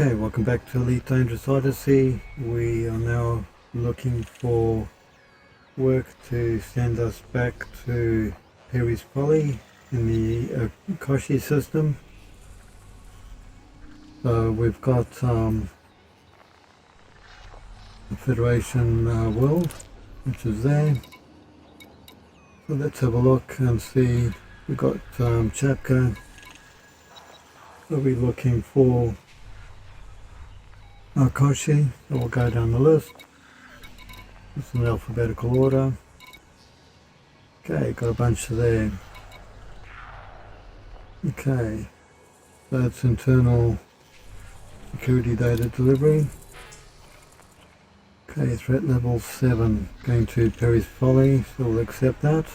Okay, welcome back to Elite Dangerous Odyssey. We are now looking for work to send us back to Perry's Folly in the Koshi system. So we've got the Federation world, which is there. So let's have a look and see. We've got Chapka. So we're looking for Koshi, so we'll go down the list. It's in alphabetical order. Okay, got a bunch there. Okay, so it's internal security data delivery. Okay, threat level 7, going to Perry's Folly, so we'll accept that.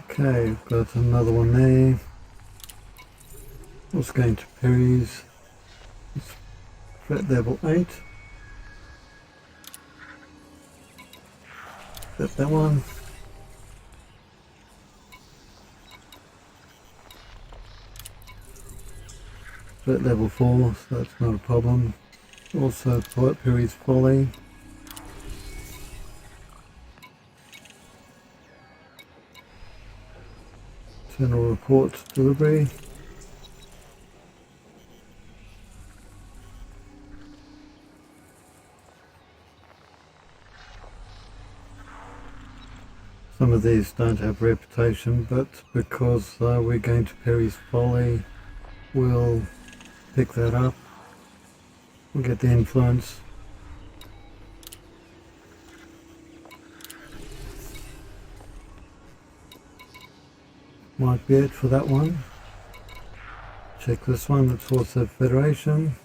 Okay, got another one there. What's going to Perry's? It's threat level 8. Accept that one. Threat level 4, so that's not a problem. Also Perry's Folly. Internal report delivery. Some of these don't have reputation, but because we're going to Perry's Folly, we'll pick that up. We'll get the influence. Might be it for that one. Check this one, it's also Federation.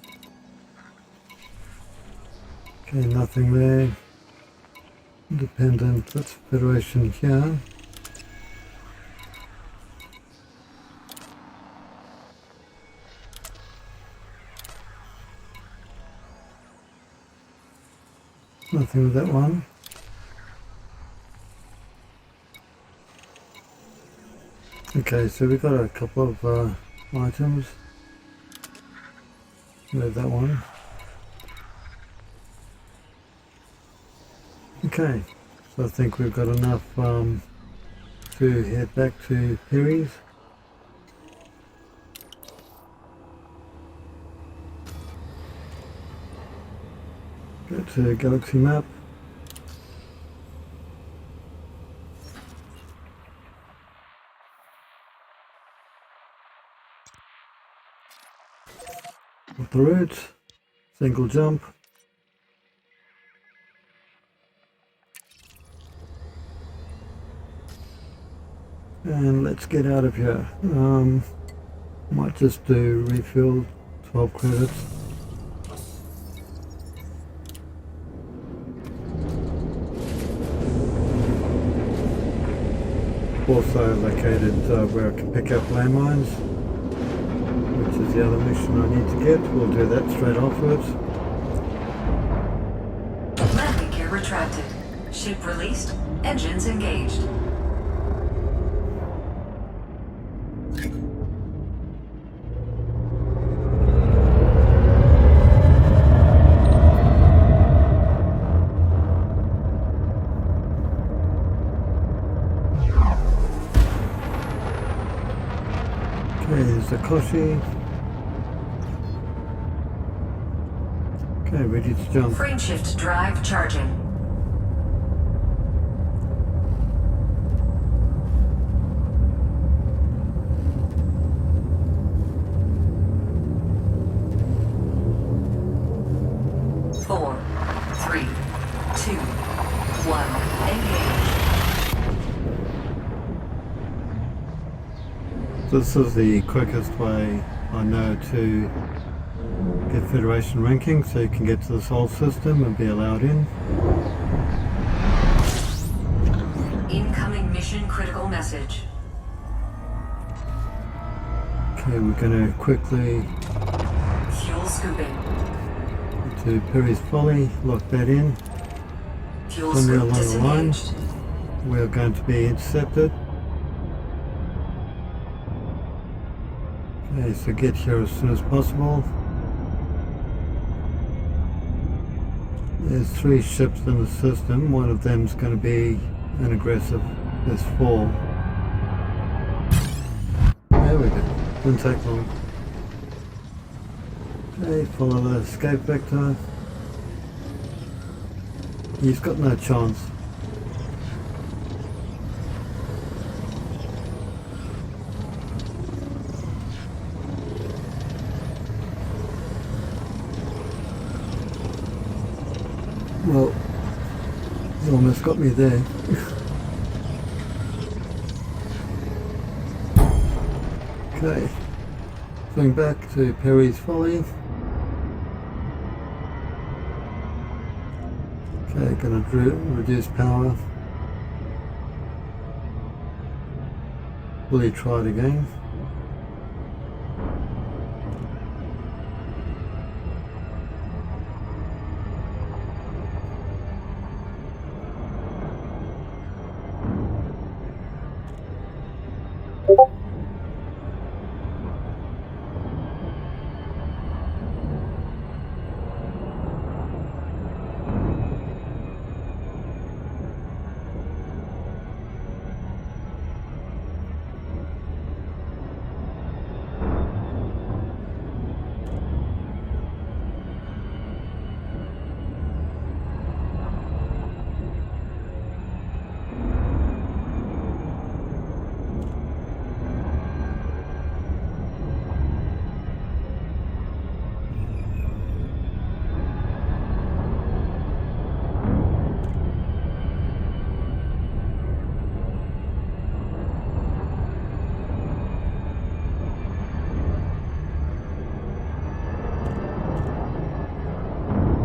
Okay, nothing there. Independent, that's Federation here. Nothing with that one. Okay, so we've got a couple of items. Move that one. Okay, so I think we've got enough to head back to Perry's. Go to Galaxy Map. With the route, single jump. And let's get out of here. Might just do refill 12 credits. Also located where I can pick up landmines, which is the other mission I need to get. We'll do that straight afterwards. Landing gear retracted. Ship released. Engines engaged. Okay, there's the Koshi. Okay, ready to jump. Frameshift drive charging. Four, three, two, one. Engage. This is the quickest way I know to get Federation ranking, so you can get to this whole system and be allowed in. Incoming mission critical message. Okay, we're going to quickly Fuel scooping. to Perry's Folly, lock that in. Fuel Somewhere scoop along the line. disengaged. we're going to be intercepted. Okay, so get here as soon as possible. There's 3 ships in the system. One of them is going to be an aggressive. There's 4. There we go. Didn't take long. Okay, follow the escape vector. He's got no chance. Well, he almost got me there. Okay, going back to Perry's Folly. Okay, gonna reduce power. Will he try it again?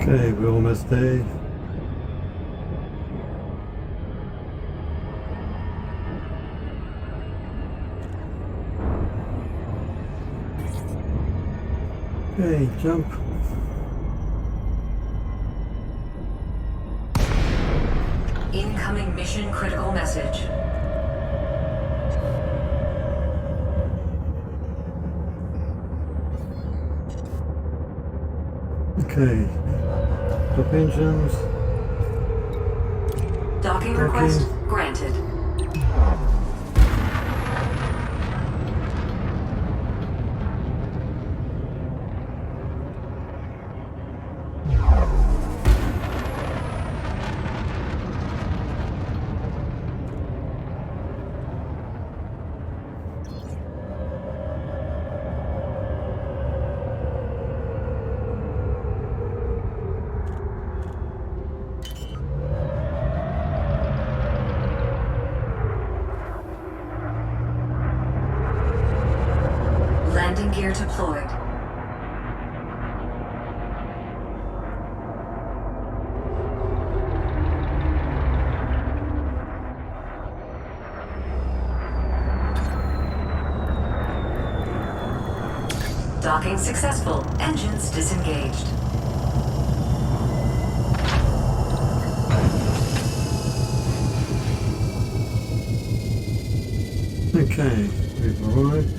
Okay, we're almost there. Okay, jump. Incoming mission critical message. Okay, stop engines. Docking request granted. Landing gear deployed. Docking successful. Engines disengaged. Okay, we've arrived.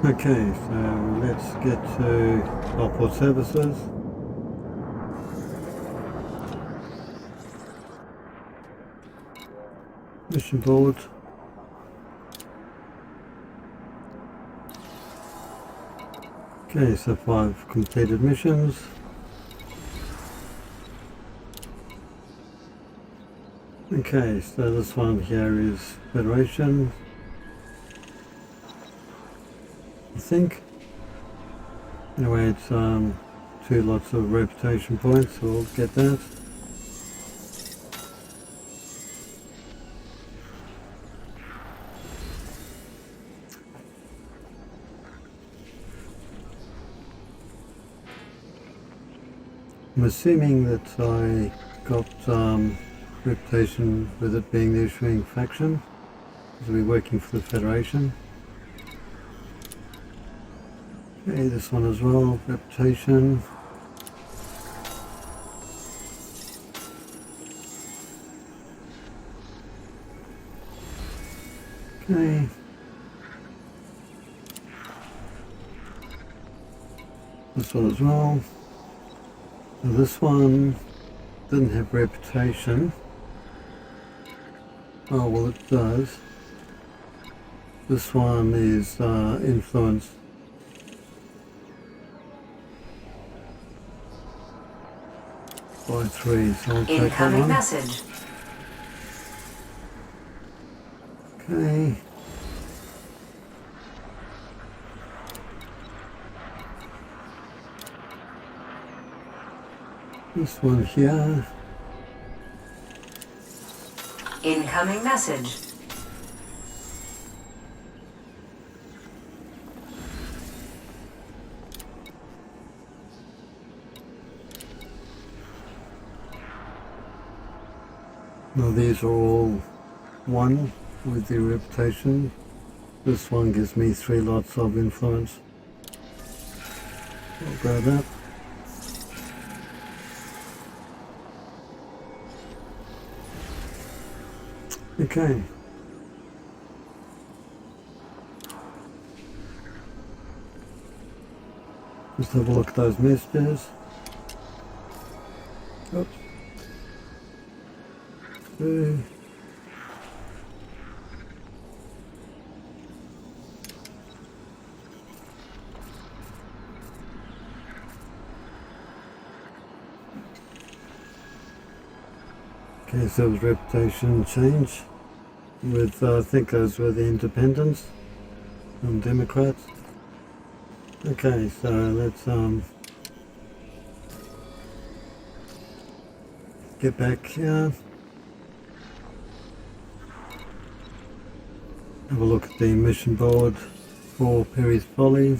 Okay, so let's get to outport services. Mission board. Okay, so 5 completed missions. Okay, so this one here is Federation, I think. Anyway, it's 2 lots of reputation points, so we'll get that. I'm assuming that I got reputation with it being the issuing faction, because we're working for the Federation. Okay, this one as well, reputation. Okay. This one as well. Now this one didn't have reputation. Oh, well it does. This one is influence. By 3, so I'll take that Incoming one. message. Okay. This one here. Incoming message. Now these are all 1 with the reputation. This one gives me 3 lots of influence. I'll grab that. Okay. Just have a look at those messages. Oops. 2. Okay, so it was reputation change with, I think those were the independents and Democrats. Okay, so let's get back here. Have a look at the mission board for Perry's Folly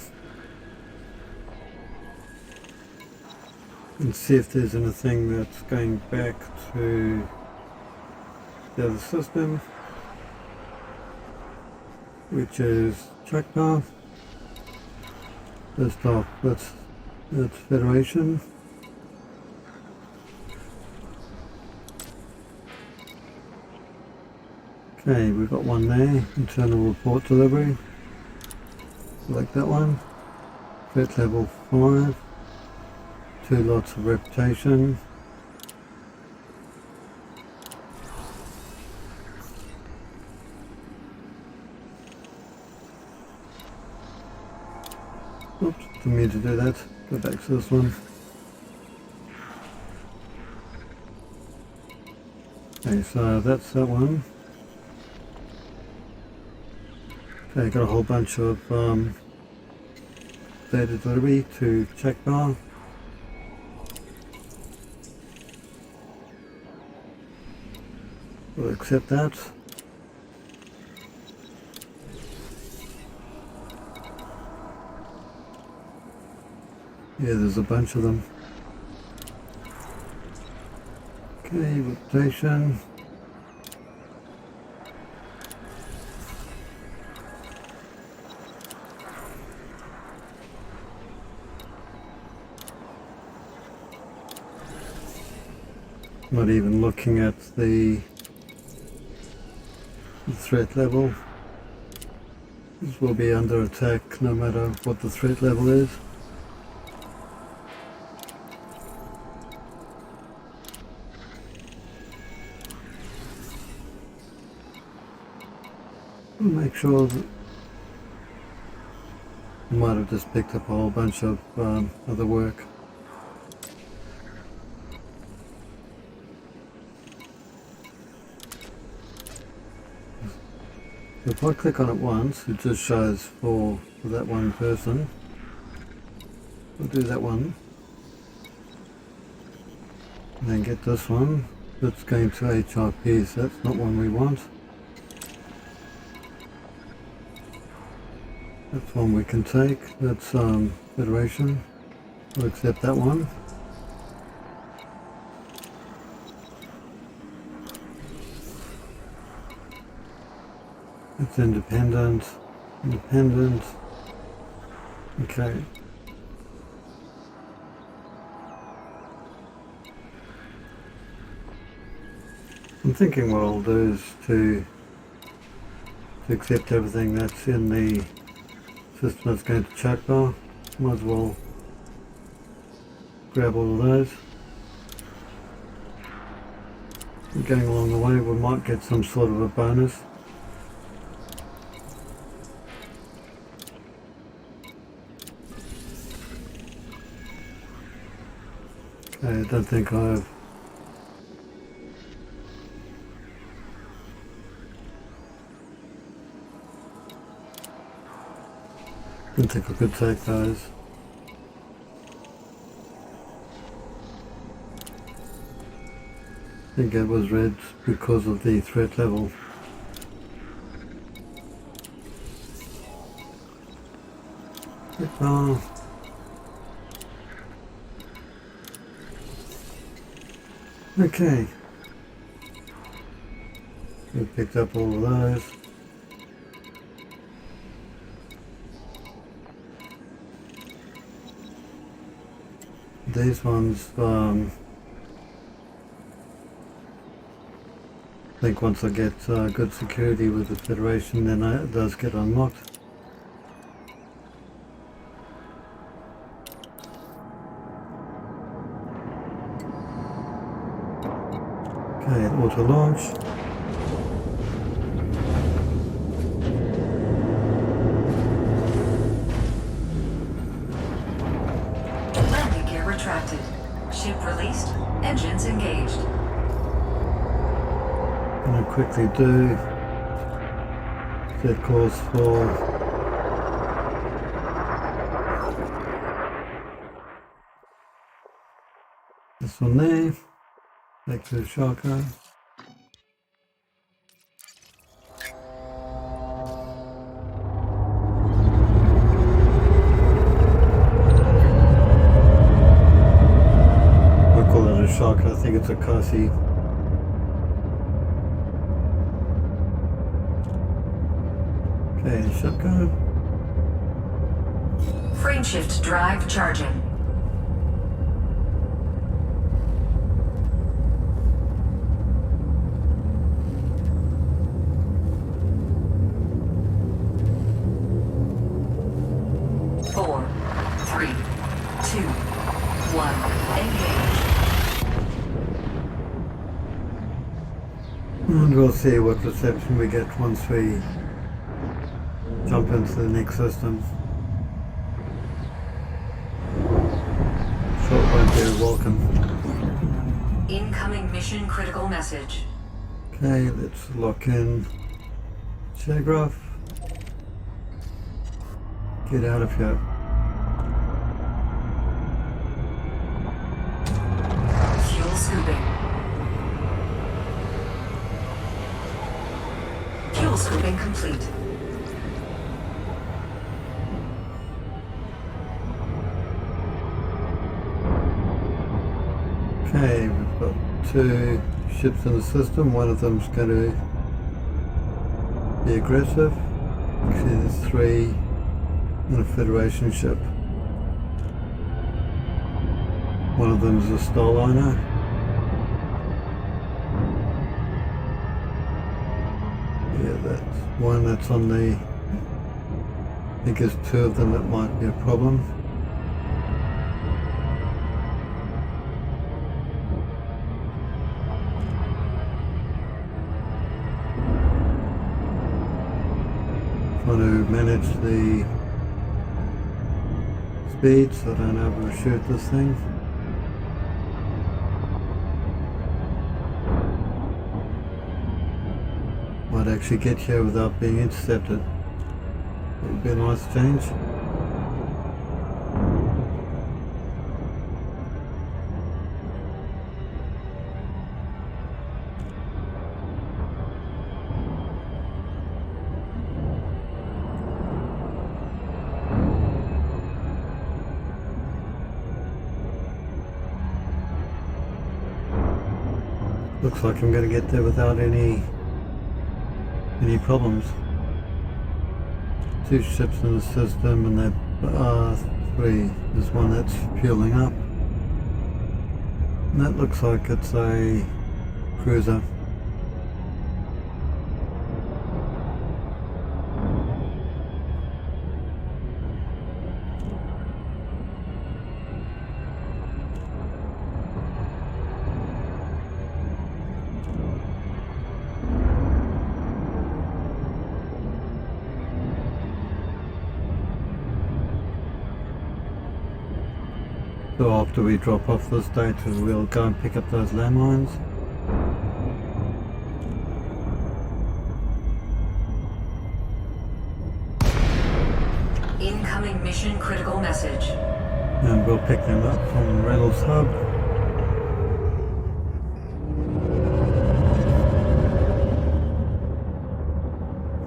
and see if there's anything that's going back to the other system, which is track path. First off, that's Federation. Okay, we've got one there, internal report delivery. Like that one. Threat level 5. 2 lots of reputation. Oops, didn't mean to do that. Go back to this one. Okay, so that's that one. Okay, got a whole bunch of data delivery to check bar. We'll accept that. Yeah, there's a bunch of them. Okay, rotation. Not even looking at the threat level. This will be under attack no matter what the threat level is. Make sure that I might have just picked up a whole bunch of other work. If I click on it once, it just shows for that one person. We'll do that one. And then get this one. That's going to HRP, so that's not one we want. That's one we can take. That's Federation. We'll accept that one. It's independent. Independent. Okay. I'm thinking what I'll do is to accept everything that's in the system that's going to chuck bar. Might as well grab all of those. Going along the way we might get some sort of a bonus. Okay, I don't think I've I could take those. I think it was red because of the threat level. Okay. We picked up all of those. These ones, I think once I get good security with the Federation, then it does get unlocked. Okay, auto launch. Landing gear retracted. Ship released. Engines engaged. Going to quickly do set course for this one there. Back to the shotgun. I call it a shotgun, I think it's a Kasi. Okay, shotgun. Frameshift drive charging. And we'll see what reception we get once we jump into the next system. Short won't be welcome. Incoming mission critical message. Okay, let's lock in Shagraph. Get out of here. Fuel scooping. Fuel scooping complete. Okay, we've got 2 ships in the system. One of them's going to be aggressive. Actually, there's 3 in a Federation ship. One of them's a Starliner. Yeah, that's one that's on the... I think there's 2 of them that might be a problem. Trying to manage the speed so I don't overshoot this thing. Might actually get here without being intercepted. It would be a nice change. Looks like I'm going to get there without any problems. 2 ships in the system, and there are 3. There's one that's fueling up. And that looks like it's a cruiser. So after we drop off this data, we'll go and pick up those landmines. Incoming mission critical message. And we'll pick them up from Reynolds Hub.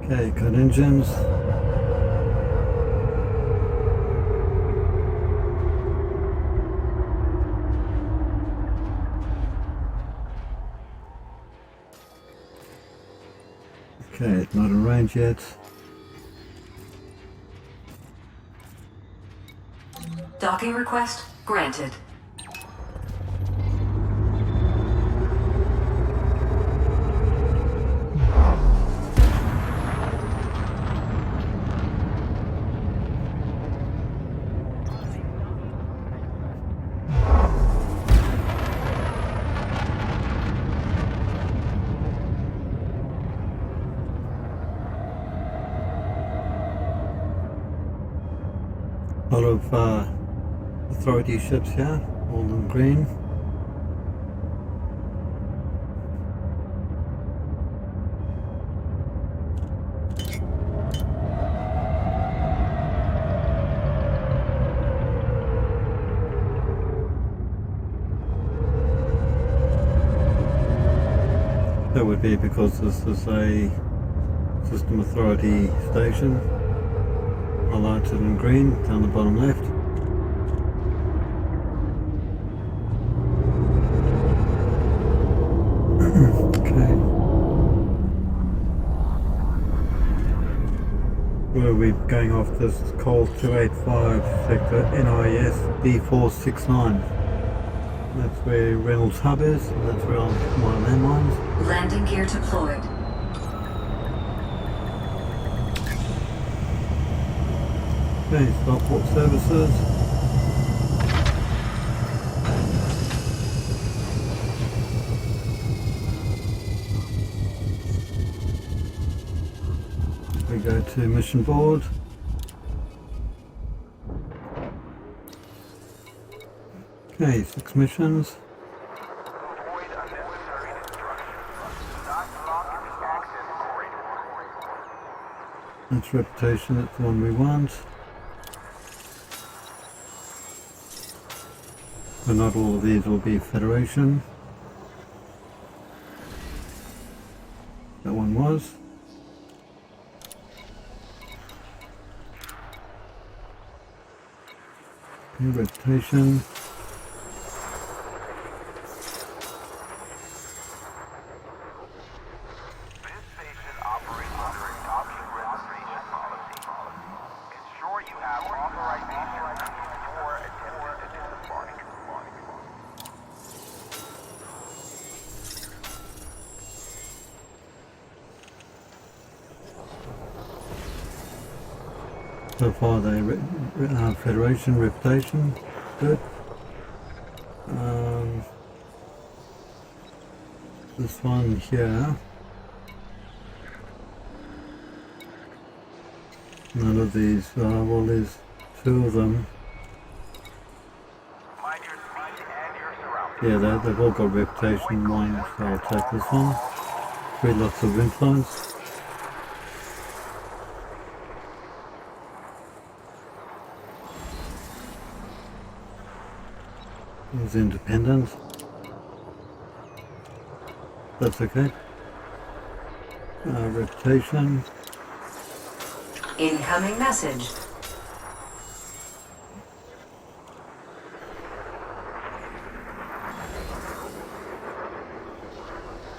Okay, got engines. Okay, it's not in range yet. Docking request granted. A lot of authority ships here, all in green. That would be because this is a system authority station, highlighted in green down the bottom left. Okay. Where are we going off this? Call 285 sector NIS B469. That's where Reynolds Hub is, and that's where I'll put my landmines. Landing gear deployed. Okay, starport services. We go to mission board. Okay, 6 missions. That's reputation, that's the one we want. But not all of these will be Federation. That one was. Okay, reputation. So far they Federation reputation, good. This one here, none of these, well there's 2 of them. Yeah, they've all got reputation, mine, so I'll take this one. 3 lots of influence. Is independent. That's okay. Reputation. Incoming message.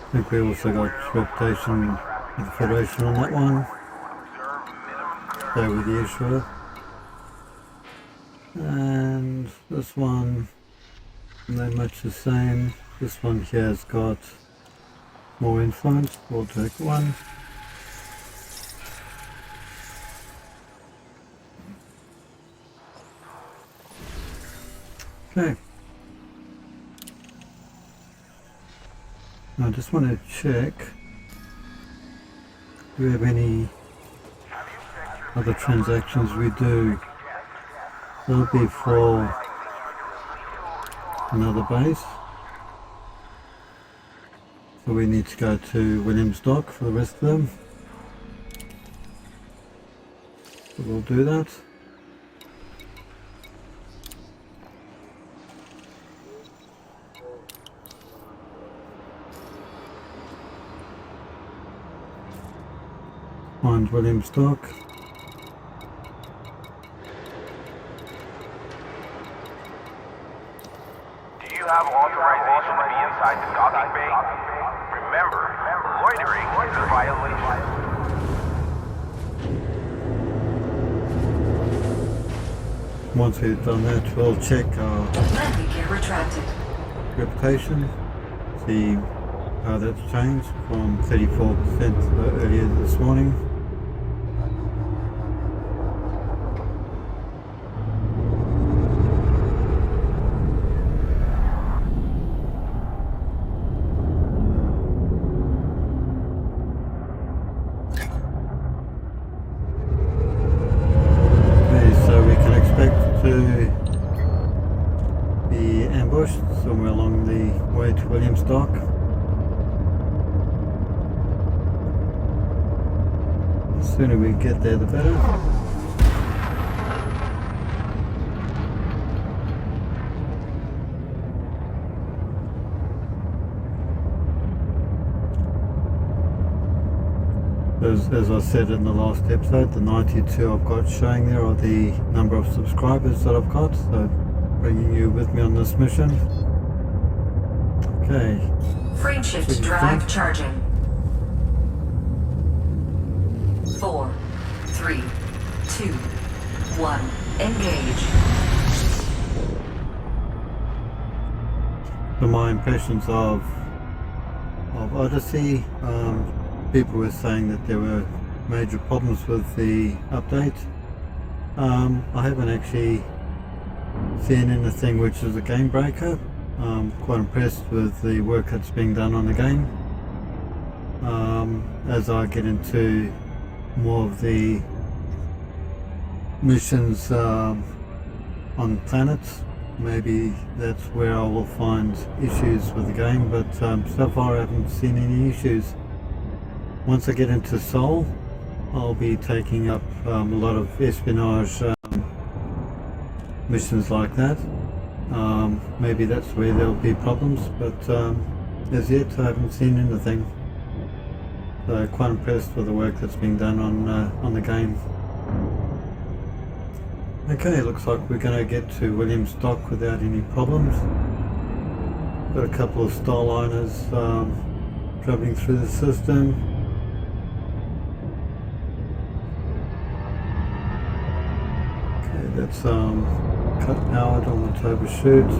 I think we also got reputation with the Federation on that one. So with the issuer. And this one, not much the same. This one here has got more influence. We'll take one. Okay. I just want to check. Do we have any other transactions we do? That'll be for another base. So we need to go to Williams Dock for the rest of them. So we'll do that. Find Williams Dock. Do you have authorization to be inside the docking bay? Remember, loitering is a violation. Once we've done that, we'll check our Landing gear retracted. reputation, see how that's changed from 34% earlier this morning. So we can expect to be ambushed somewhere along the way to Williams Dock. The sooner we get there, the better. As I said in the last episode, the 92 I've got showing there are the number of subscribers that I've got, so bringing you with me on this mission. Okay. Frameshift drive charging. 4, 3, 2, 1. Engage. So my impressions of Odyssey, people were saying that there were major problems with the update. I haven't actually seen anything which is a game breaker. I'm quite impressed with the work that's being done on the game. As I get into more of the missions on planets, maybe that's where I will find issues with the game, but so far I haven't seen any issues. Once I get into Sol, I'll be taking up a lot of espionage missions like that. Maybe that's where there'll be problems, but as yet I haven't seen anything. So quite impressed with the work that's being done on the game. Okay, looks like we're going to get to Williams Dock without any problems. Got a couple of Starliners travelling through the system. Okay, that's cut powered on the turbo chute.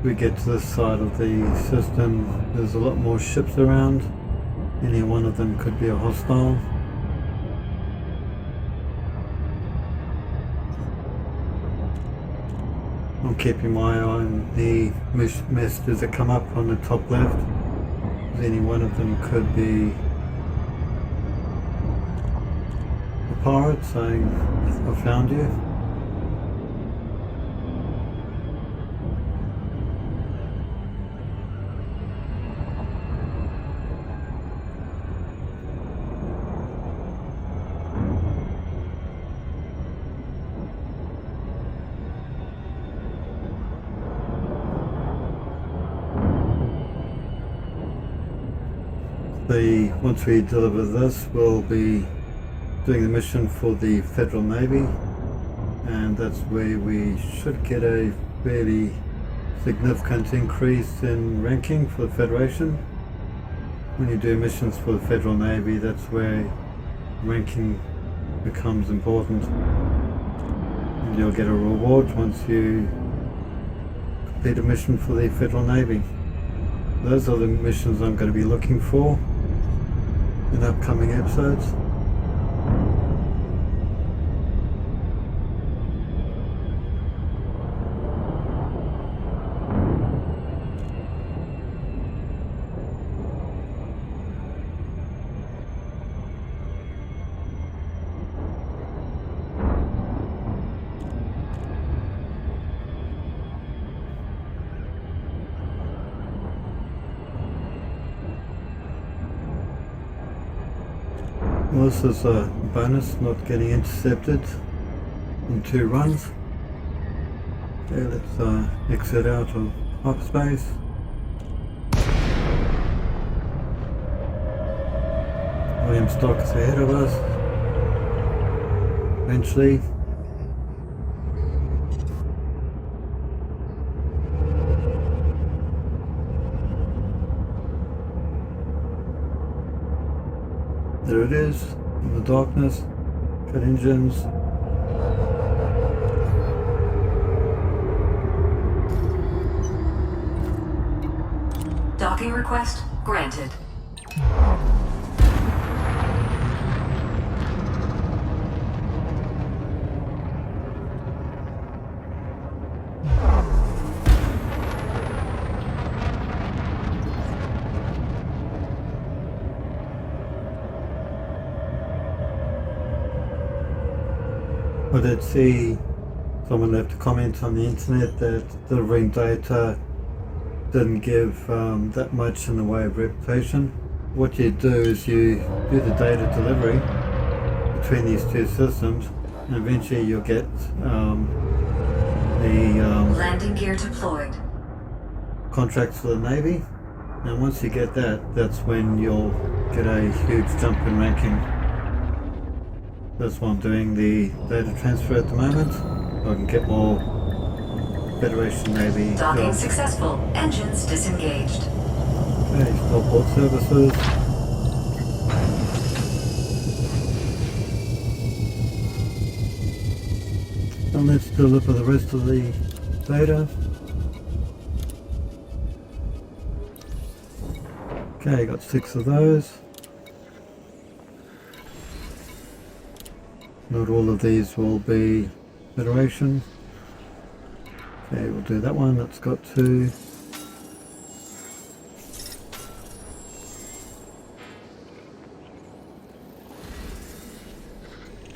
We get to this side of the system, there's a lot more ships around. Any one of them could be a hostile. I'm keeping my eye on the messages that come up on the top left. Any one of them could be a pirate saying, "I found you." Once we deliver this, we'll be doing the mission for the Federal Navy, and that's where we should get a fairly significant increase in ranking for the Federation. When you do missions for the Federal Navy, that's where ranking becomes important, and you'll get a reward once you complete a mission for the Federal Navy. Those are the missions I'm going to be looking for in upcoming episodes. Well, this is a bonus, not getting intercepted in 2 runs. Okay, let's exit out of hyperspace. William Stock is ahead of us. Eventually. There it is, in the darkness. Got engines. Docking request granted. I did see someone left a comment on the internet that delivering data didn't give that much in the way of reputation. What you do is you do the data delivery between these 2 systems, and eventually you'll get Landing gear deployed. contracts for the Navy, and once you get that, that's when you'll get a huge jump in ranking. That's why I'm doing the data transfer at the moment. I can get more Federation Navy Docking jobs. successful. Engines disengaged. Okay, starport services. And let's deliver the rest of the data. Okay, got 6 of those. Not all of these will be Federation. Okay, we'll do that one. That's got 2.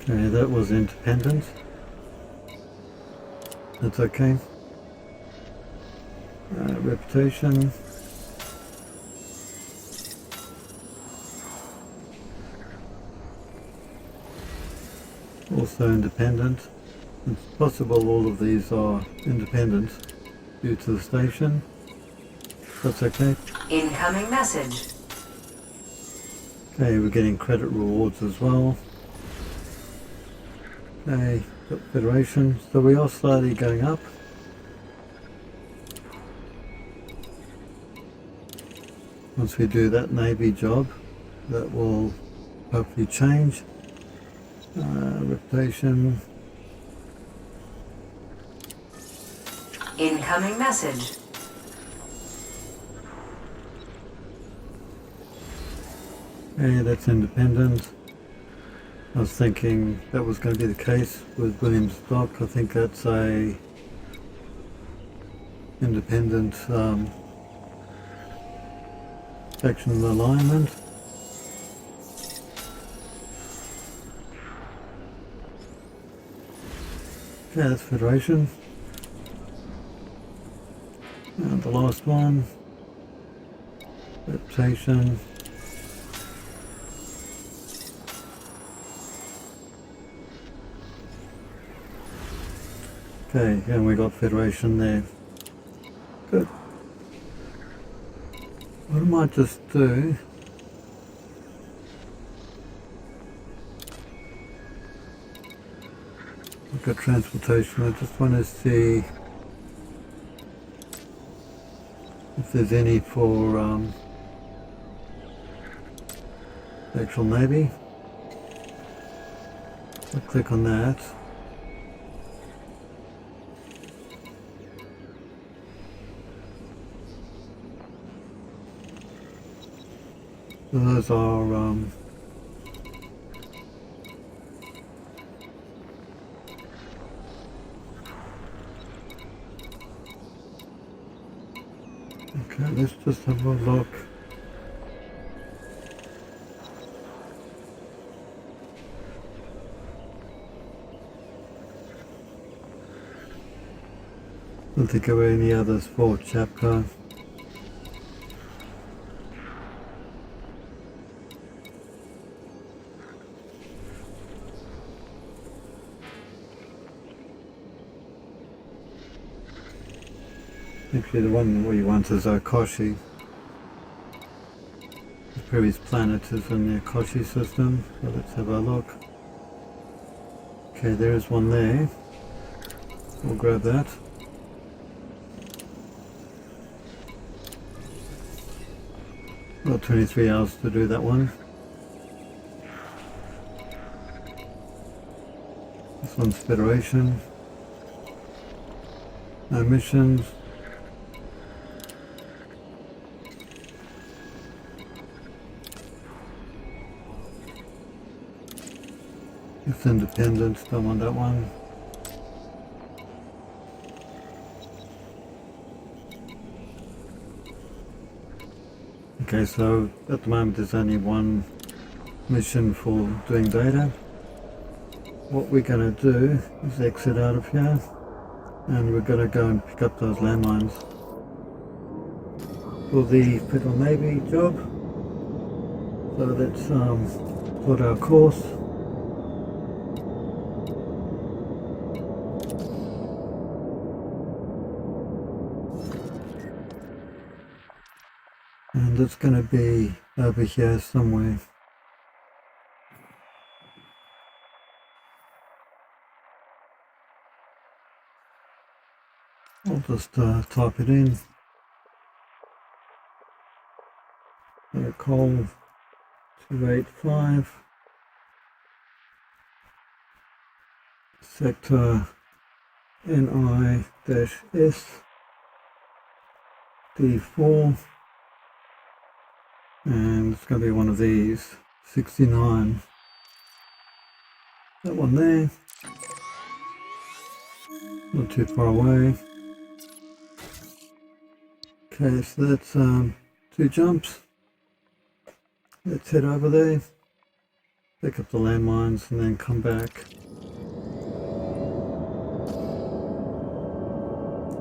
Okay, that was independent. That's okay. Reputation. Also independent. It's possible all of these are independent due to the station. That's okay. Incoming message. Okay, we're getting credit rewards as well. Okay, got Federation. So we are slightly going up. Once we do that Navy job, that will hopefully change. Reputation. Incoming message. Okay, that's independent. I was thinking that was going to be the case with William Stock. I think that's a independent section alignment. Okay, that's Federation. And the last one, reputation. Okay, and we got Federation there. Good. What I might just do, look at transportation. I just want to see if there's any for the actual Navy. I'll click on that. So those are okay, let's just have a look. I don't think there were any others for Chapco. Actually, the one we want is Okoshi. Perry's planet is in the Okoshi system, so let's have a look. Okay, there is one there. We'll grab that. Got 23 hours to do that one. This one's Federation. No missions. It's independent, don't want that one. Okay, so at the moment there's only one mission for doing data. What we're going to do is exit out of here, and we're going to go and pick up those landmines for the Federal Navy job. So let's plot our course. And it's going to be over here somewhere. I'll just type it in. Call 285. Sector NI-S D4. And it's going to be one of these, 69. That one there. Not too far away. Okay, so that's 2 jumps. Let's head over there, pick up the landmines, and then come back.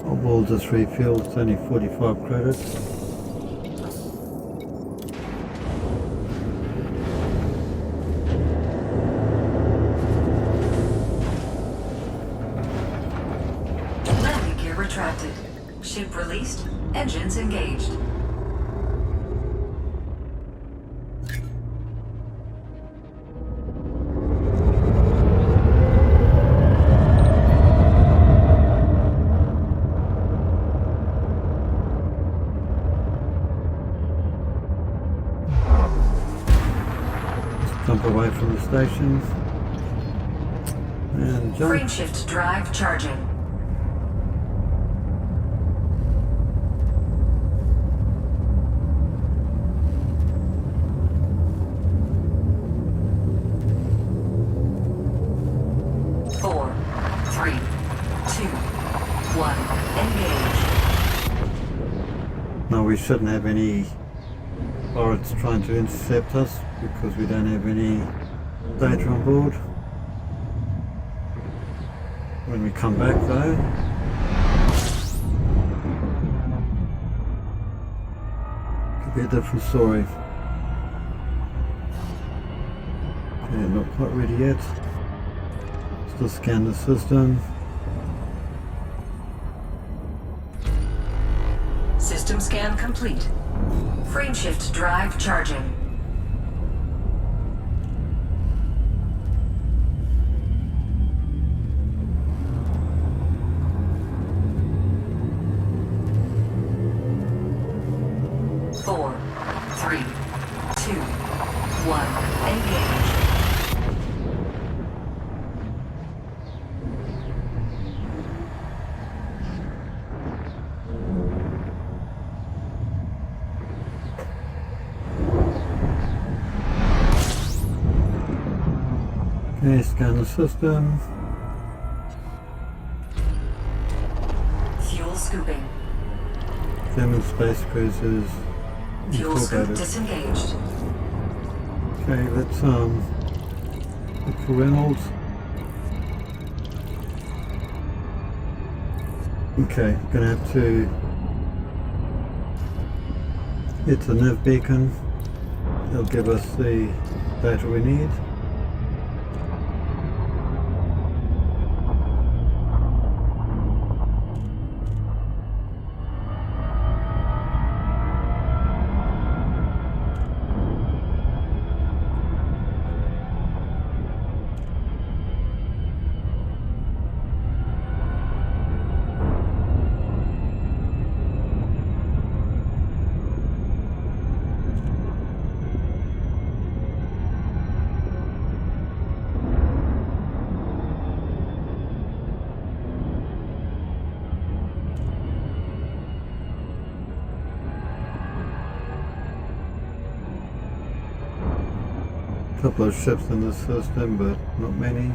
I will just refuel, it's only 45 credits. Landing gear retracted. Ship released. Engines engaged. Jump away from the station and jump. Frame shift drive charging. Four, three, two, one. Engage. No, we shouldn't have any pirates trying to intercept us because we don't have any data on board. When we come back though, could be a different story. Okay, not quite ready yet. Still scan the system. System scan complete. Frame shift drive charging. Four, three, two, one. Engage. Okay, scan the system. Fuel scooping. German space cruisers Fuel scoop incorporated. disengaged. Okay, let's look for Reynolds. Okay, gonna have to hit the nav beacon. It'll give us the data we need. A couple of ships in the system, but not many.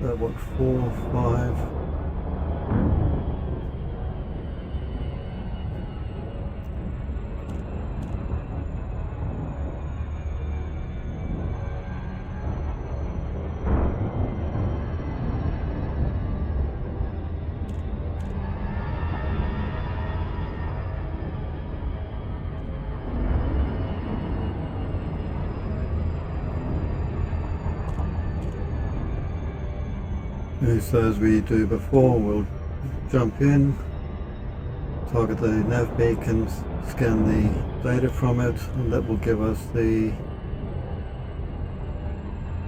What, 4, 5? So as we do before, we'll jump in, target the nav beacons, scan the data from it, and that will give us the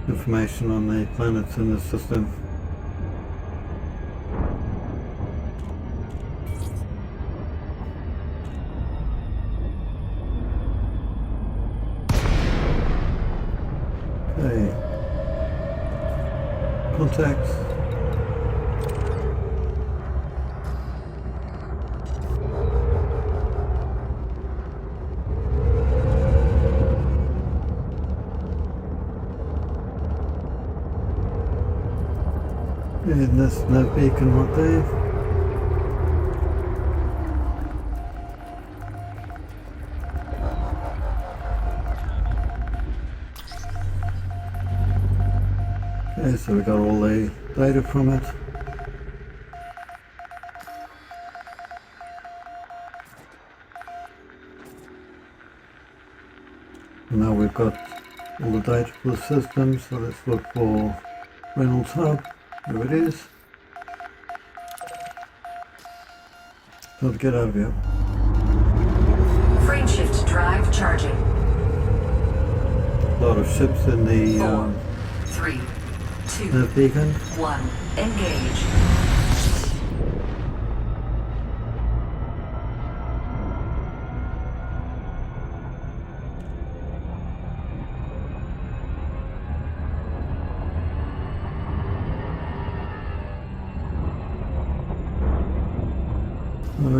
information on the planets in the system. Okay. Contacts. And this nav beacon right there. Okay, so we got all the data from it. And now we've got all the data for the system, so let's look for Reynolds Hub. There it is. Time to get out of here. Frameshift drive charging. A lot of ships in the 4, 3, 2, nav beacon. 1. Engage.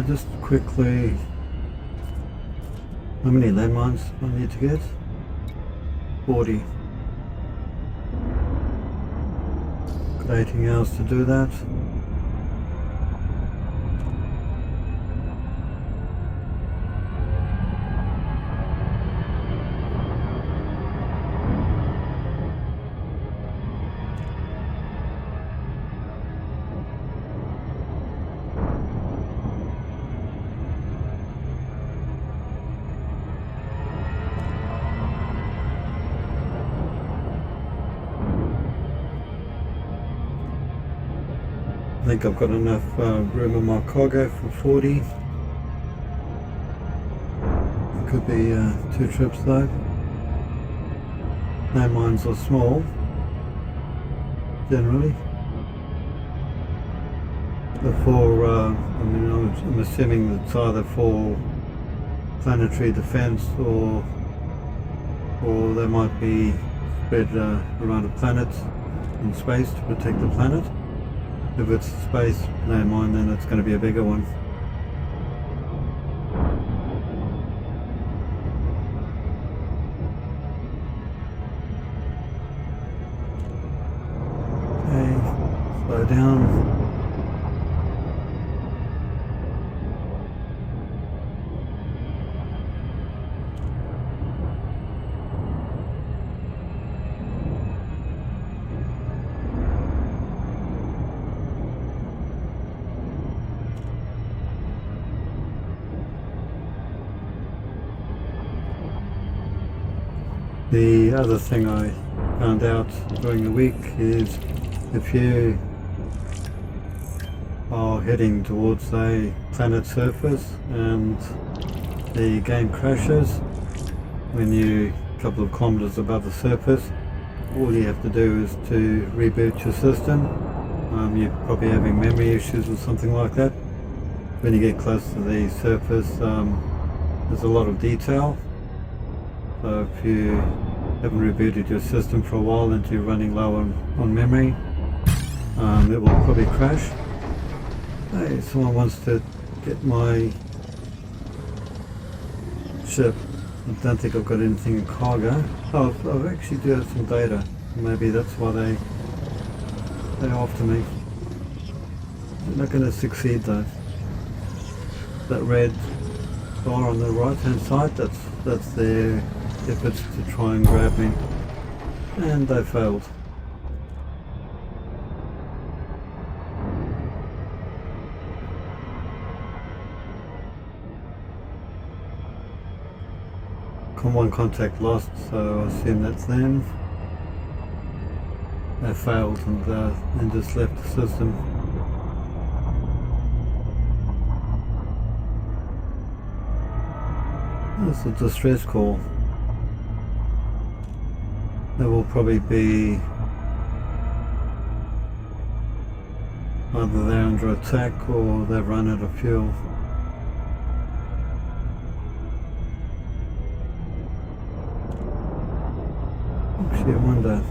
Just quickly, how many landmines do I need to get? 40. Got 18 hours to do that. I think I've got enough room in my cargo for 40. It could be 2 trips though. Landmines are small, generally. The 4, I'm assuming it's either for planetary defense or they might be spread around a planet in space to protect the planet. If it's space landmine, then it's going to be a bigger one. Okay, slow down. The other thing I found out during the week is if you are heading towards a planet surface and the game crashes when you're a couple of kilometers above the surface, all you have to do is to reboot your system. You're probably having memory issues or something like that. When you get close to the surface, there's a lot of detail. So if you haven't rebooted your system for a while and you're running low on memory, it will probably crash. Hey, someone wants to get my ship. I don't think I've got anything in cargo. Oh, I've actually do have some data. Maybe that's why they're after me. They're not going to succeed though. That red bar on the right hand side, that's their efforts to try and grab me. And they failed. One contact lost, so I assume that's them. They failed and just left the system. That's a distress call. They will probably be either they're under attack or they've run out of fuel. Actually, I wonder.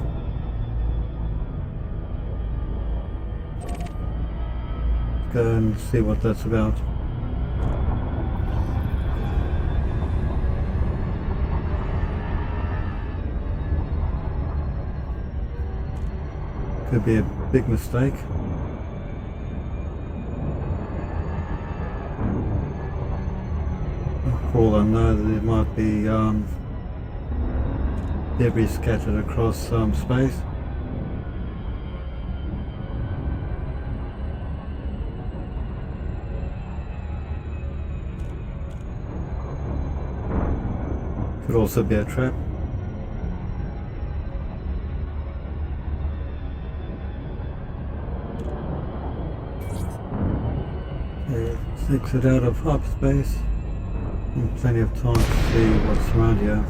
Let's go and see what that's about. Could be a big mistake. For all I know, there might be debris scattered across space. Could also be a trap. Let's exit out of hyperspace. And plenty of time to see what's around here.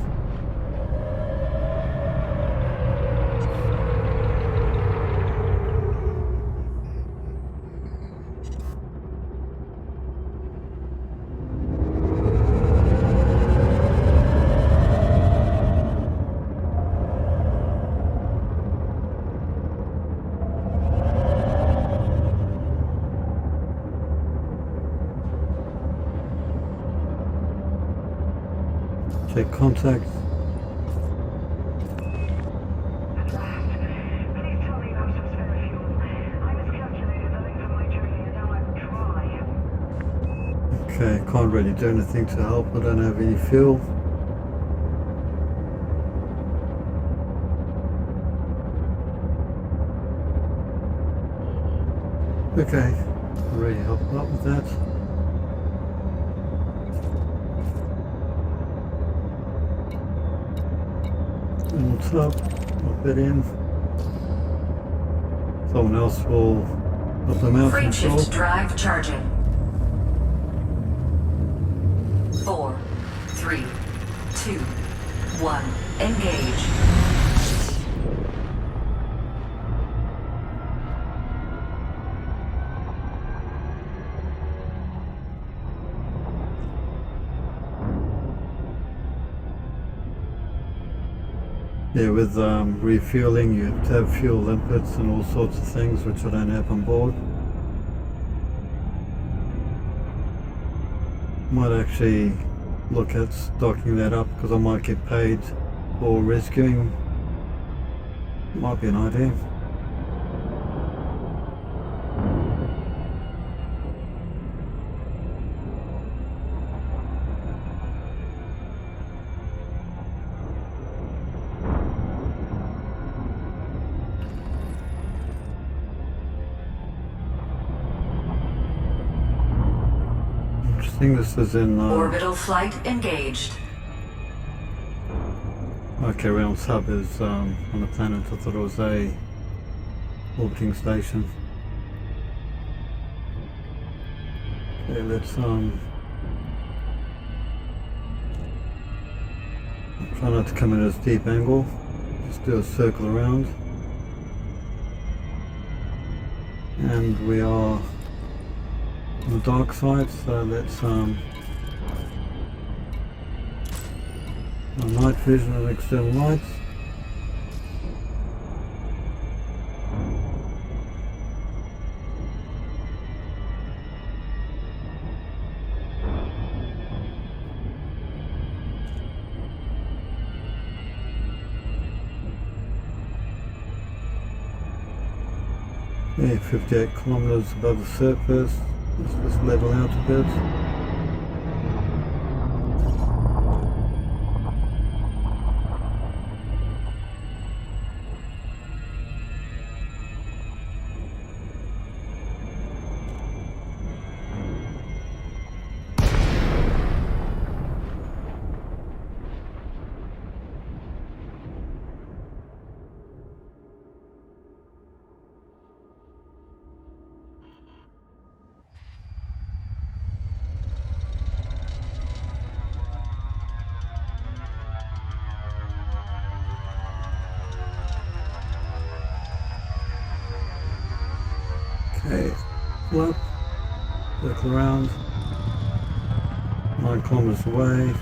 Check contacts. Okay, can't really do anything to help. I don't have any fuel. Okay, I'll really help out with that. And what's up? I'll fit in. Someone else will help them out. Frame shift drive charging. 4, 3, 2, 1. Engage. Yeah, with refueling you have to have fuel limpets and all sorts of things which I don't have on board. Might actually look at stocking that up because I might get paid for rescuing. Might be an idea. I think this is in Orbital flight engaged. Okay, round sub is on the planet. I thought it was a orbiting station. Okay, let's try not to come in at a steep angle. Just do a circle around. And we are on the dark side, so let's night vision and external lights. Yeah, 58 kilometers above the surface. Let's just level out a bit. Okay, pull up, circle around, 9 kilometers away.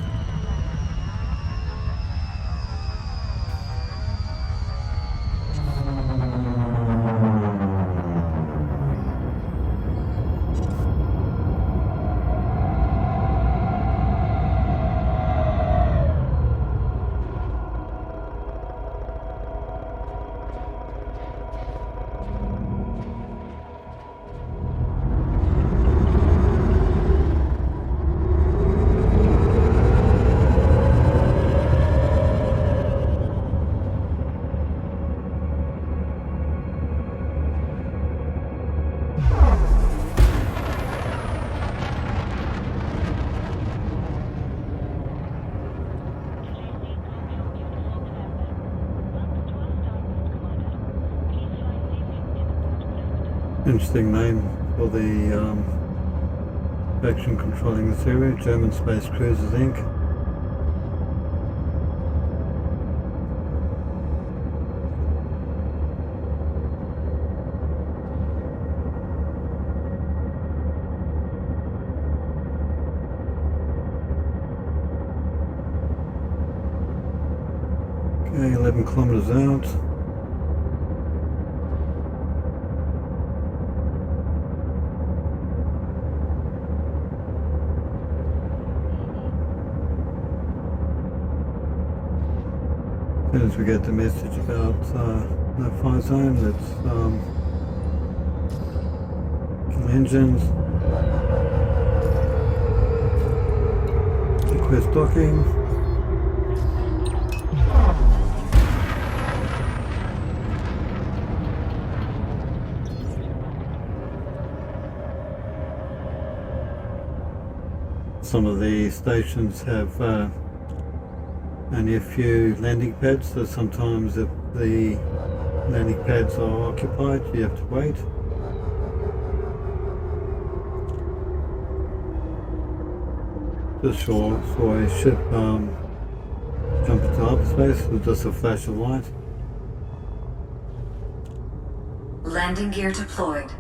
Interesting name for the faction controlling this area, German Space Cruisers Inc. Okay, 11 kilometers out. As soon as we get the message about no fly zone, let's kill engines, request docking. Some of the stations have only a few landing pads, so sometimes if the landing pads are occupied, you have to wait. Just saw a ship jump into hyperspace with just a flash of light. Landing gear deployed.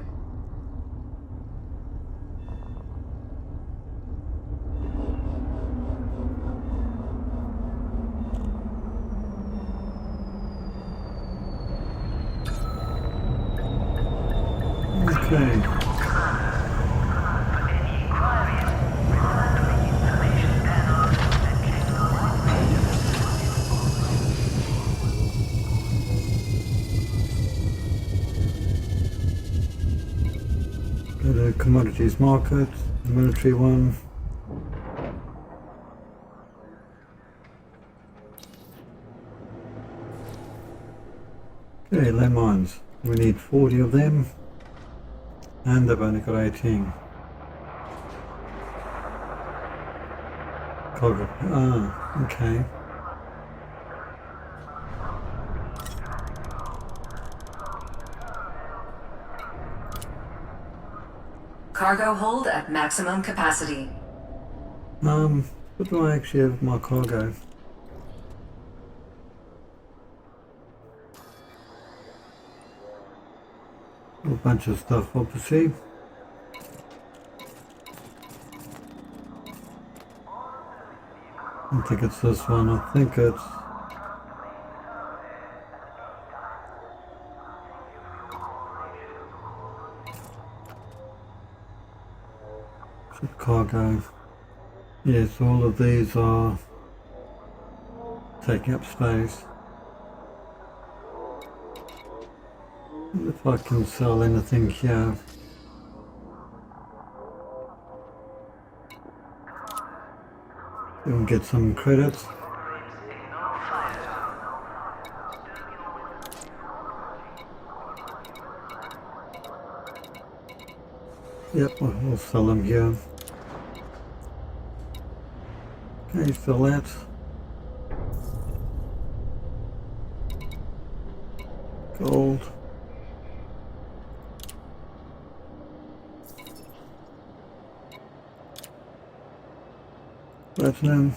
Okay. Go to commodities market, the military one. Okay, landmines. We need 40 of them. And they've only got 18. Cargo. Ah, okay. Cargo hold at maximum capacity. What do I actually have with my cargo? A bunch of stuff, obviously. I don't think it's this one. I think it's ship cargo. Yes, all of these are taking up space. If I can sell anything here. We can get some credits. Yep, we'll sell them here. Okay, sell that. Gold. Platinum.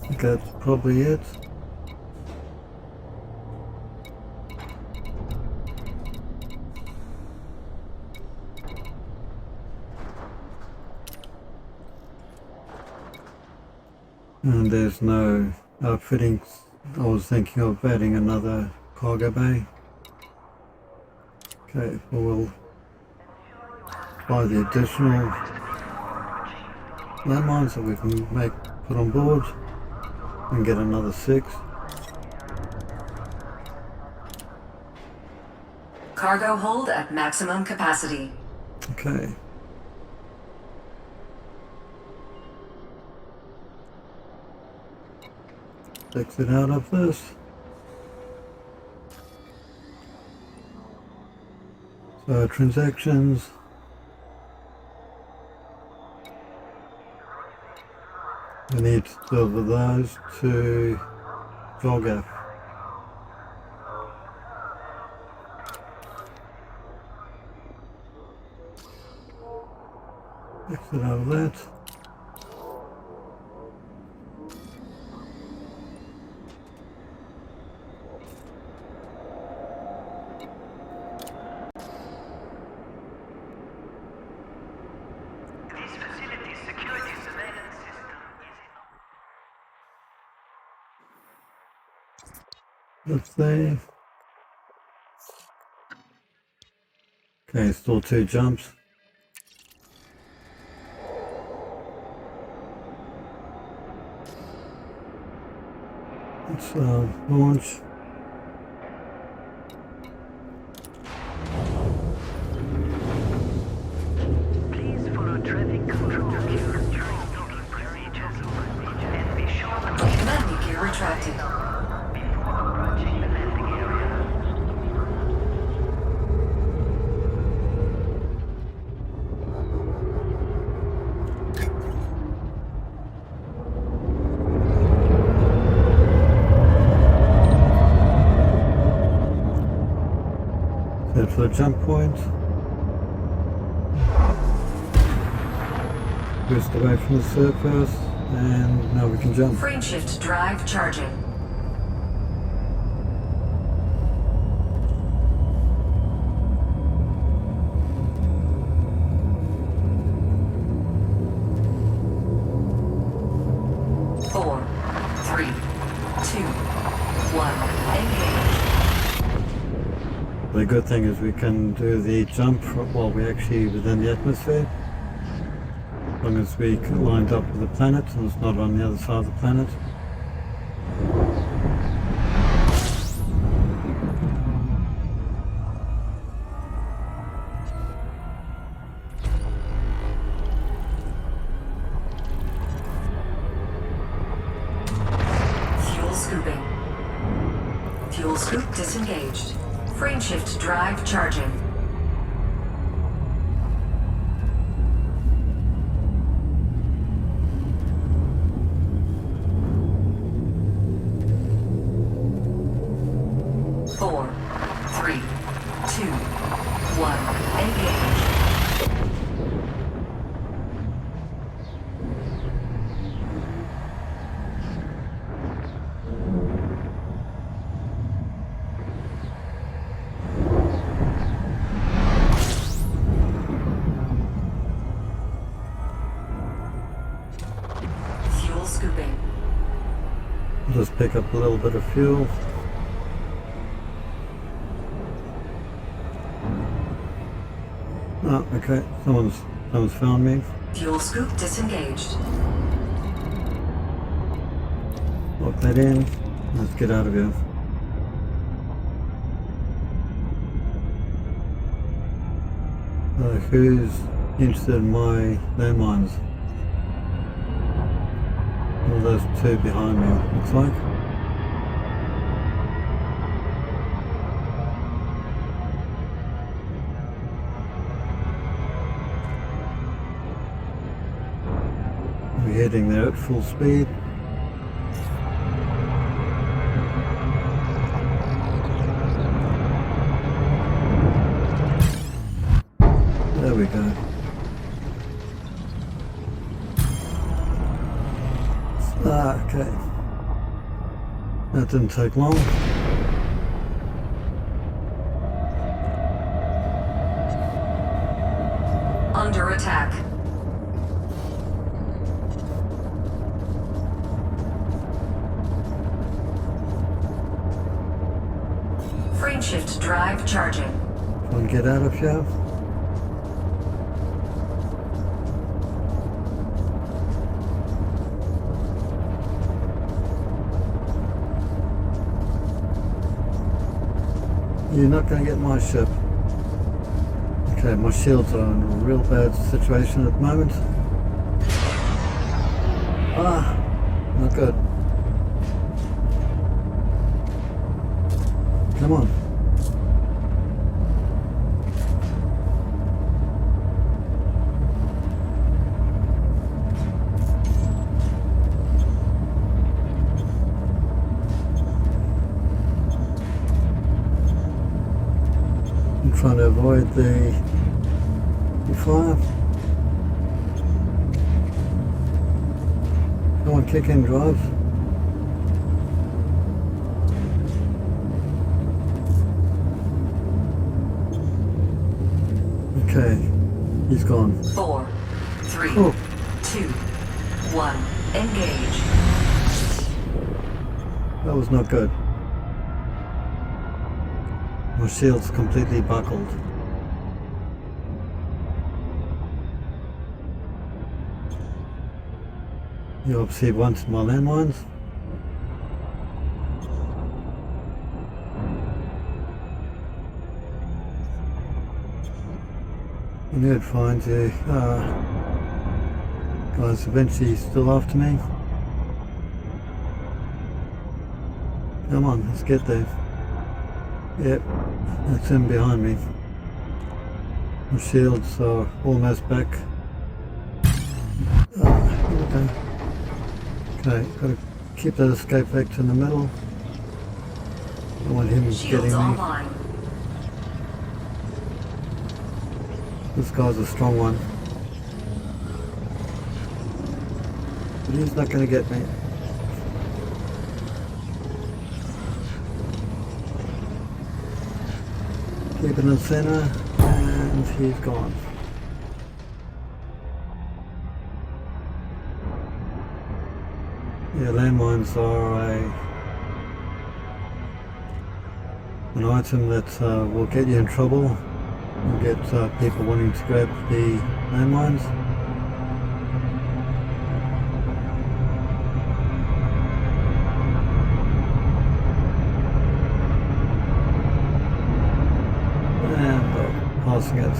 I think that's probably it. And there's no outfitting. I was thinking of adding another cargo bay. Okay, well, we'll buy the additional landmines that we can put on board and get another 6. Cargo hold at maximum capacity. Okay. Exit out of this. So transactions. We need to deliver those to Jolgaf. Exit out of that. Let's see. Okay, still 2 jumps. Let's launch. Please follow traffic control cues during docking procedures and be sure to Landing gear retracted. before approaching the landing area. Head for the jump point. Boost away from the surface, and now we can jump. Frame shift drive charging. Four, three, two, one. Engage. The good thing is we can do the jump while we're actually within the atmosphere. As long as we lined up with the planet and it's not on the other side of the planet. Fuel scooping. Fuel scoop disengaged. Frame shift drive charging. Four, three, two, one. Engage. Fuel scooping. Just pick up a little bit of fuel. Oh, okay. Someone's found me. Fuel scoop disengaged. Lock that in. Let's get out of here. Who's interested in my landmines? Well, those two behind me, looks like. We're heading there at full speed. There we go. Okay. That didn't take long. Under attack. Frame shift drive charging. Try and get out of here. You're not going to get my ship. Okay, my shields are in a real bad situation at the moment. Ah, not good. Come on. I'm trying to avoid the fire. Come on, kick in, drive. Okay, he's gone. 4, 3, Oh. 2, 1. Engage. That was not good. My shield's completely buckled. You obviously wanted my landmines. I knew I'd find you. Guys, eventually still after me. Come on, let's get there. Yep, that's him behind me. My shields are almost back. Here we go. Okay, gotta keep that escape vector in the middle. I want him Shields getting me. online. This guy's a strong one. But he's not gonna get me. Keep it in the center, and he's gone. Yeah, landmines are an item that will get you in trouble. Will get people wanting to grab the landmines. And passing it.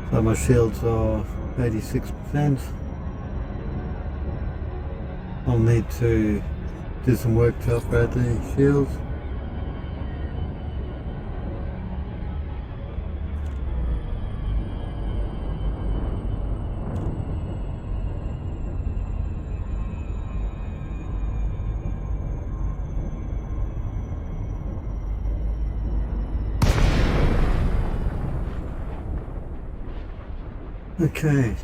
So my shields are 86%. I'll need to do some work to upgrade the shields. Okay,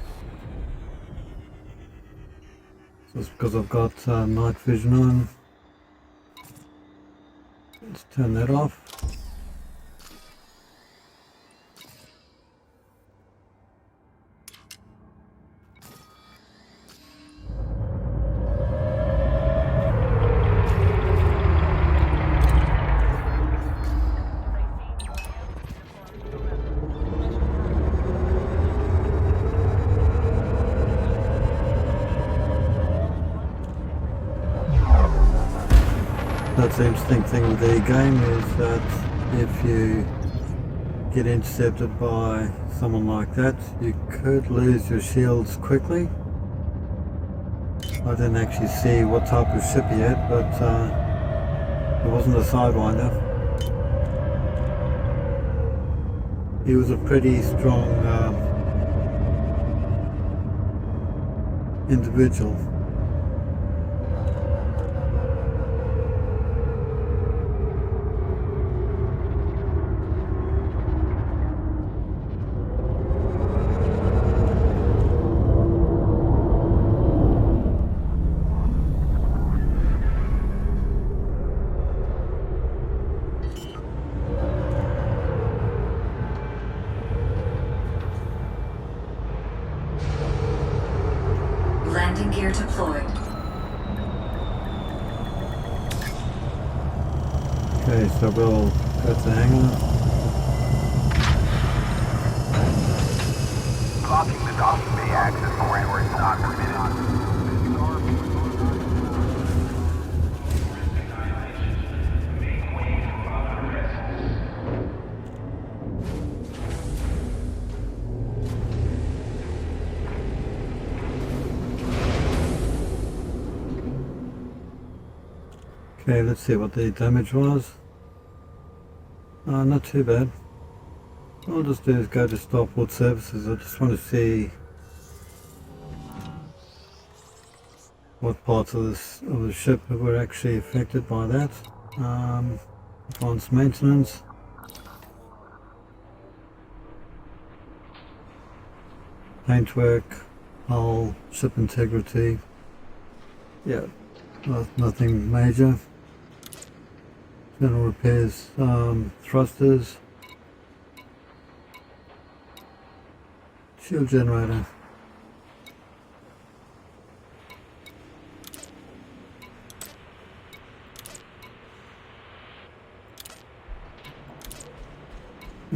so it's because I've got night vision on. Let's turn that off. That's the interesting thing with the game, is that if you get intercepted by someone like that, you could lose your shields quickly. I didn't actually see what type of ship he had, but it wasn't a Sidewinder. He was a pretty strong individual. Landing gear deployed. Okay, so we'll go to the hangar. Blocking the docking bay access corridor is not permitted. Okay, let's see what the damage was. Not too bad. What I'll just do is go to starport services. I just want to see what parts of the ship were actually affected by that. Advanced maintenance. Paintwork, hull, ship integrity. Yeah, nothing major. General repairs, thrusters, shield generator.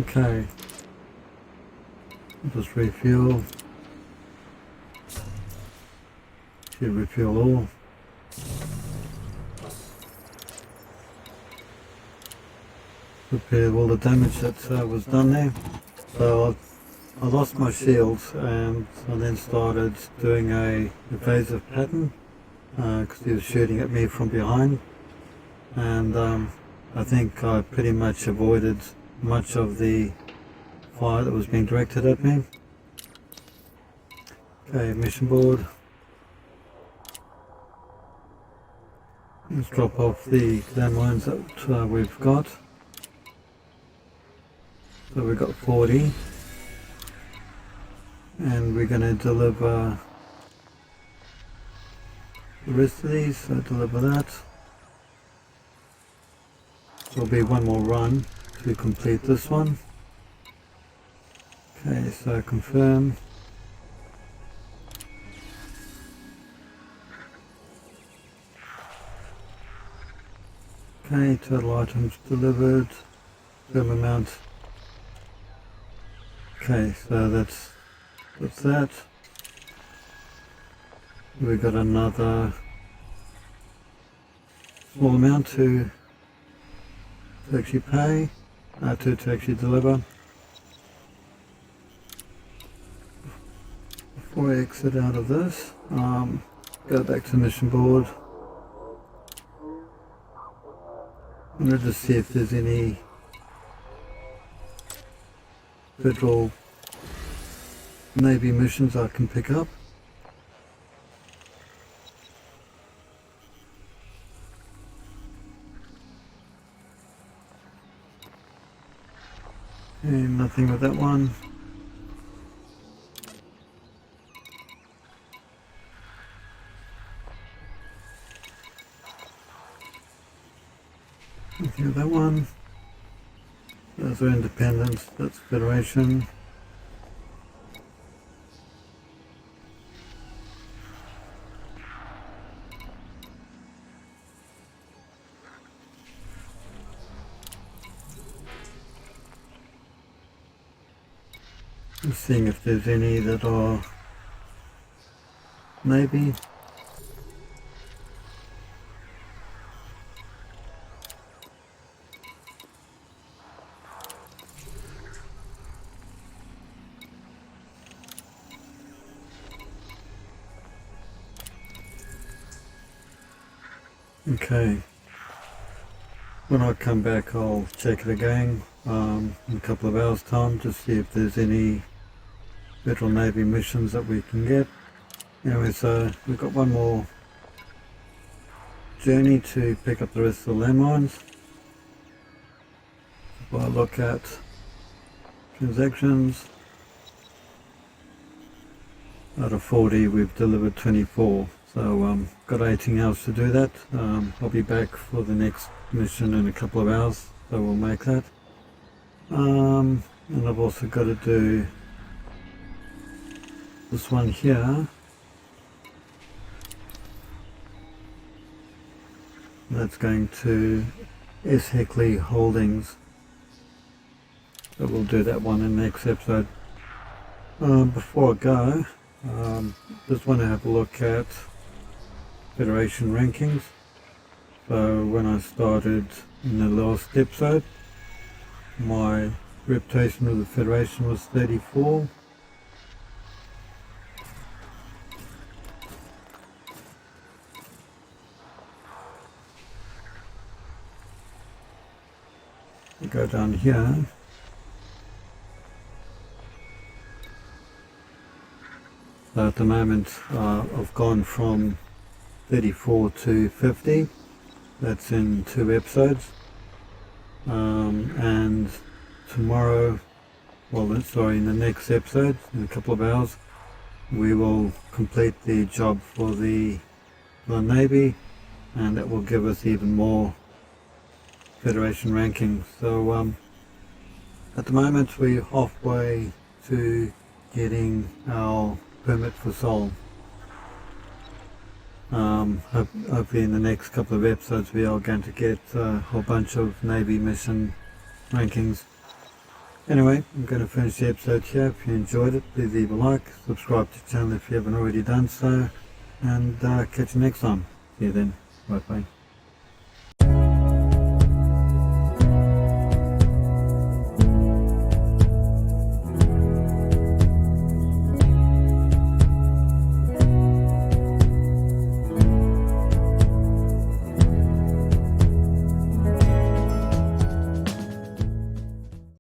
Okay, just refuel. Should refuel all. Repair all the damage that was done there. So I lost my shields, and I then started doing a evasive pattern because he was shooting at me from behind, and I think I pretty much avoided much of the fire that was being directed at me. Okay, mission board. Let's drop off the landmines that we've got. So we've got 40, and we're going to deliver the rest of these, so deliver that. So there'll be one more run to complete this one. Okay, so confirm. Okay, total items delivered, firm amount. Okay, so that's that. We've got another small amount to actually pay, to actually deliver. Before I exit out of this, go back to the mission board. I'm going to just see if there's any Federal Navy missions I can pick up. And nothing with that one. Nothing with that one. Those are independents, that's Federation. I'm seeing if there's any that are Navy. Okay, when I come back I'll check it again in a couple of hours time to see if there's any Federal Navy missions that we can get. Anyway, so we've got one more journey to pick up the rest of the landmines. If I look at transactions, out of 40 we've delivered 24, so got 18 hours to do that. I'll be back for the next mission in a couple of hours, so we'll make that. And I've also got to do this one here. That's going to S. Heckley Holdings, so we'll do that one in the next episode. Before I go, just want to have a look at Federation rankings. So when I started in the last episode, my reputation with the Federation was 34. We go down here. So at the moment I've gone from 34 to 50. That's in 2 episodes. And tomorrow, in the next episode, in a couple of hours, we will complete the job for the Navy, and that will give us even more Federation ranking. So at the moment we're halfway to getting our permit for Sol. Hopefully in the next couple of episodes we are going to get a whole bunch of Navy mission rankings. Anyway, I'm going to finish the episode here. If you enjoyed it, please leave a like, subscribe to the channel if you haven't already done so, and catch you next time. See you then. Bye bye.